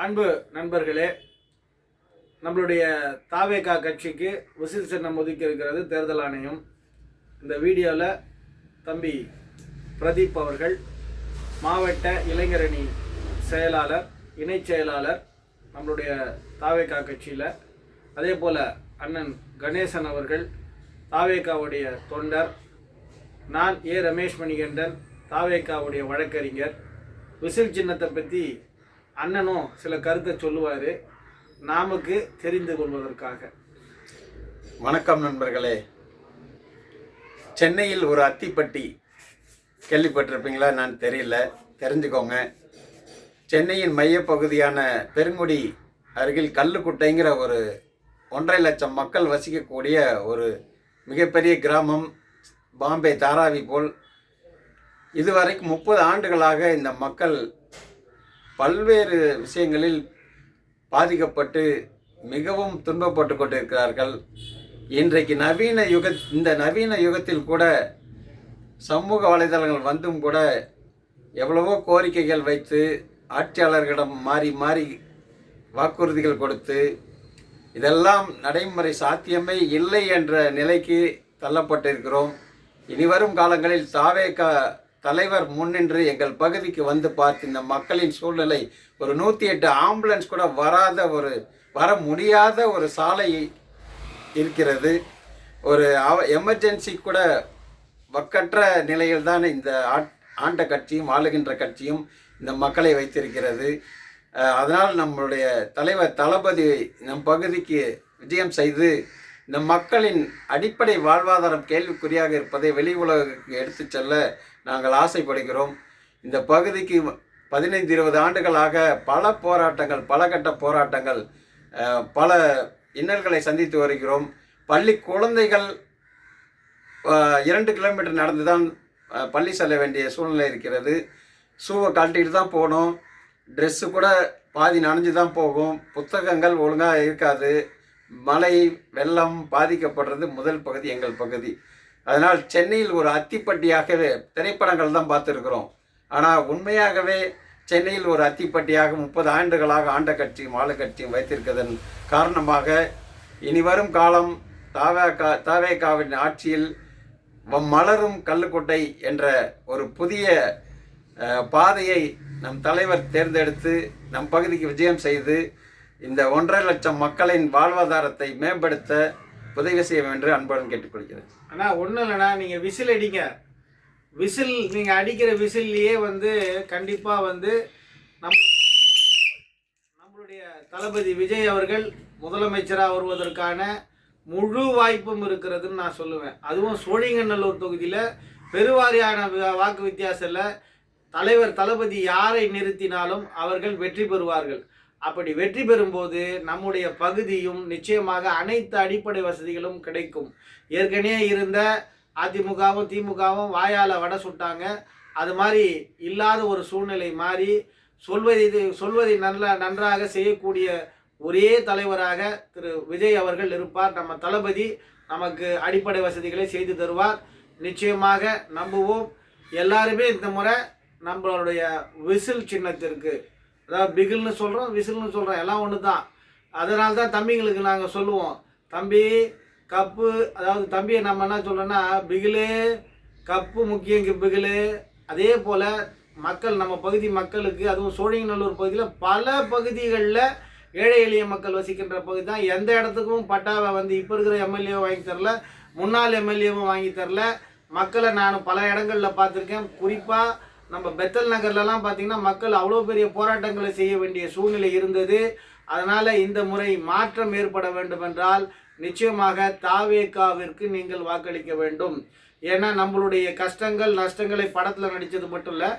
அன்பு நண்பர்களே, நம்மளுடைய தாவேகா கட்சிக்கு விசில் சின்னம் ஒதுக்கி இருக்கிறது தேர்தல் ஆணையம். இந்த வீடியோவில் தம்பி பிரதீப் அவர்கள் மாவட்ட இளைஞரணி செயலாளர், இணை செயலாளர் நம்மளுடைய தாவேகா கட்சியில், அதே போல் அண்ணன் கணேசன் அவர்கள் தாவேகாவுடைய தொண்டர், நான் ரமேஷ் மணிகண்டன் தாவேகாவுடைய வழக்கறிஞர். விசில் சின்னத்தை பற்றி அண்ணனும் சில கருத்தை சொல்லுவார், நமக்கு தெரிந்து கொள்வதற்காக. வணக்கம் நண்பர்களே. சென்னையில் ஒரு அத்திப்பட்டி கேள்விப்பட்டிருப்பீங்களா? நான் தெரியல, தெரிஞ்சுக்கோங்க. சென்னையின் மையப்பகுதியான பெருங்குடி அருகில் கல்லுக்குட்டைங்கிற ஒரு 1.5 லட்சம் மக்கள் வசிக்கக்கூடிய ஒரு மிகப்பெரிய கிராமம். பாம்பே தாராவி போல். இதுவரைக்கும் 30 ஆண்டுகளாக இந்த மக்கள் பல்வேறு விஷயங்களில் பாதிக்கப்பட்டு மிகவும் துன்பப்பட்டு கொண்டிருக்கிறார்கள். இன்றைக்கு இந்த நவீன யுகத்தில் கூட சமூக வலைதளங்கள் வந்தும் கூட எவ்வளவோ கோரிக்கைகள் வைத்து ஆட்சியாளர்களிடம் மாறி மாறி வாக்குறுதிகள் கொடுத்து இதெல்லாம் நடைமுறை சாத்தியமே இல்லை என்ற நிலைக்கு தள்ளப்பட்டிருக்கிறோம். இனிவரும் காலங்களில் தாவேகா தலைவர் முன்னின்று எங்கள் பகுதிக்கு வந்து பார்த்து இந்த மக்களின் சூழ்நிலை, ஒரு 108 ஆம்புலன்ஸ் கூட வர முடியாத ஒரு சாலை இருக்கிறது. ஒரு எமர்ஜென்சி கூட வக்கற்ற நிலையில் தான் இந்த ஆண்ட கட்சியும் ஆளுகின்ற கட்சியும் இந்த மக்களை வைத்திருக்கிறது. அதனால் நம்மளுடைய தலைவர் தளபதி நம் பகுதிக்கு விஜயம் செய்து இந்த மக்களின் அடிப்படை வாழ்வாதாரம் கேள்விக்குறியாக இருப்பதை வெளி உலகுக்கு எடுத்து செல்ல நாங்கள் ஆசைப்படுகிறோம். இந்த பகுதிக்கு 15-20 ஆண்டுகளாக பல போராட்டங்கள், பல கட்ட போராட்டங்கள், பல இன்னல்களை சந்தித்து வருகிறோம். பள்ளி குழந்தைகள் 2 கிலோமீட்டர் நடந்து தான் பள்ளி செல்ல வேண்டிய சூழ்நிலை இருக்கிறது. ஷூவை கழட்டிட்டு தான் போகணும். ட்ரெஸ்ஸு கூட பாதி நனைஞ்சு தான் போகும். புத்தகங்கள் ஒழுங்காக இருக்காது. மழை வெள்ளம் பாதிக்கப்படுறது முதல் பகுதி எங்கள் பகுதி. அதனால் சென்னையில் ஒரு அத்திப்பட்டியாகவே திரைப்படங்கள் தான் பார்த்துருக்குறோம். ஆனால் உண்மையாகவே சென்னையில் ஒரு அத்திப்பட்டியாக 30 ஆண்டுகளாக ஆண்ட கட்சியும் ஆளு கட்சியும் வைத்திருக்கிறதன் காரணமாக இனிவரும் காலம் தாவேகாவின் ஆட்சியில் மலரும் கல்லுக்குட்டை என்ற ஒரு புதிய பாதையை நம் தலைவர் தேர்ந்தெடுத்து நம் பகுதிக்கு விஜயம் செய்து இந்த 1.5 லட்சம் மக்களின் வாழ்வாதாரத்தை மேம்படுத்த உதவி செய்ய வேண்டும் அன்புடன் கேட்டுக்கொள்கிறேன். ஆனால் ஒன்றும் இல்லைண்ணா, நீங்கள் விசில் அடிங்க. நீங்கள் அடிக்கிற விசில்லையே கண்டிப்பாக நம்மளுடைய தளபதி விஜய் அவர்கள் முதலமைச்சராக வருவதற்கான முழு வாய்ப்பும் இருக்கிறதுன்னு நான் சொல்லுவேன். அதுவும் சோழிங்கநல்லூர் தொகுதியில் பெருவாரியான வாக்கு வித்தியாசத்தில் தலைவர் தளபதி யாரை நிறுத்தினாலும் அவர்கள் வெற்றி பெறுவார்கள். அப்படி வெற்றி பெறும்போது நம்முடைய பகுதியும் நிச்சயமாக அனைத்து அடிப்படை வசதிகளும் கிடைக்கும். ஏற்கனவே இருந்த அதிமுகவும் திமுகவும் வாயால் வடை சுட்டாங்க. அது மாதிரி இல்லாத ஒரு சூழ்நிலை மாறி சொல்வதை நன்றாக செய்யக்கூடிய ஒரே தலைவராக திரு விஜய் அவர்கள் இருப்பார். நம்ம தளபதி நமக்கு அடிப்படை வசதிகளை செய்து தருவார். நிச்சயமாக நம்புவோம். எல்லாருமே இந்த முறை நம்மளுடைய விசில் சின்னத்திற்கு, அதாவது பிகில்னு சொல்கிறோம், விசில்னு சொல்கிறோம், எல்லாம் ஒன்று தான். அதனால தான் தம்பிங்களுக்கு நாங்கள் சொல்லுவோம், தம்பி கப்பு, அதாவது தம்பியை நம்ம என்ன சொல்கிறோன்னா பிகிலு கப்பு முக்கியம் பிகிலு. அதே போல் மக்கள், நம்ம பகுதி மக்களுக்கு, அதுவும் சோழிங்கநல்லூர் பகுதியில் பல பகுதிகளில் ஏழை எளிய மக்கள் வசிக்கின்ற பகுதி தான். எந்த இடத்துக்கும் பட்டாவை இப்போ இருக்கிற எம்எல்ஏவும் வாங்கி தரல, முன்னாள் எம்எல்ஏவும் வாங்கி தரல. மக்களை நான் பல இடங்களில் பார்த்துருக்கேன். குறிப்பாக நம்ம பெத்தல் நகர்லலாம் பார்த்திங்கன்னா மக்கள் அவ்வளோ பெரிய போராட்டங்களை செய்ய வேண்டிய சூழ்நிலை இருந்தது. அதனால் இந்த முறை மாற்றம் ஏற்பட வேண்டும் என்றால் நிச்சயமாக தாவேகாவிற்கு நீங்கள் வாக்களிக்க வேண்டும். ஏன்னா நம்மளுடைய கஷ்டங்கள் நஷ்டங்களை படத்தில் நடித்தது மட்டும் இல்லை,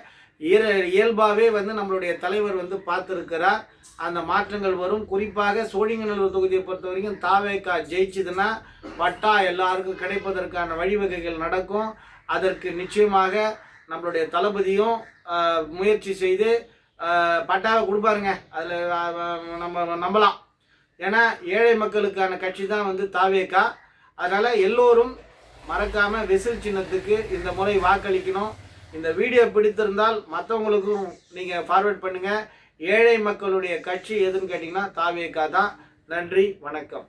இயல்பாகவே நம்மளுடைய தலைவர் பார்த்துருக்கிறார். அந்த மாற்றங்கள் வரும். குறிப்பாக சோழிங்கநல்லூர் தொகுதியை பொறுத்த வரைக்கும் தாவேகா ஜெயிச்சதுன்னா பட்டா எல்லாருக்கும் கிடைப்பதற்கான வழிவகைகள் நடக்கும். அதற்கு நிச்சயமாக நம்மளுடைய தளபதியும் முயற்சி செய்து பட்டாவை கொடுப்பாருங்க. அதில் நம்ம நம்பலாம். ஏன்னா ஏழை மக்களுக்கான கட்சி தான் தாவேகா. அதனால் எல்லோரும் மறக்காமல் விசில் சின்னத்துக்கு இந்த முறை வாக்களிக்கணும். இந்த வீடியோ பிடித்திருந்தால் மற்றவங்களுக்கும் நீங்கள் ஃபார்வர்ட் பண்ணுங்கள். ஏழை மக்களுடைய கட்சி எதுன்னு கேட்டிங்கன்னா தாவேகா தான். நன்றி, வணக்கம்.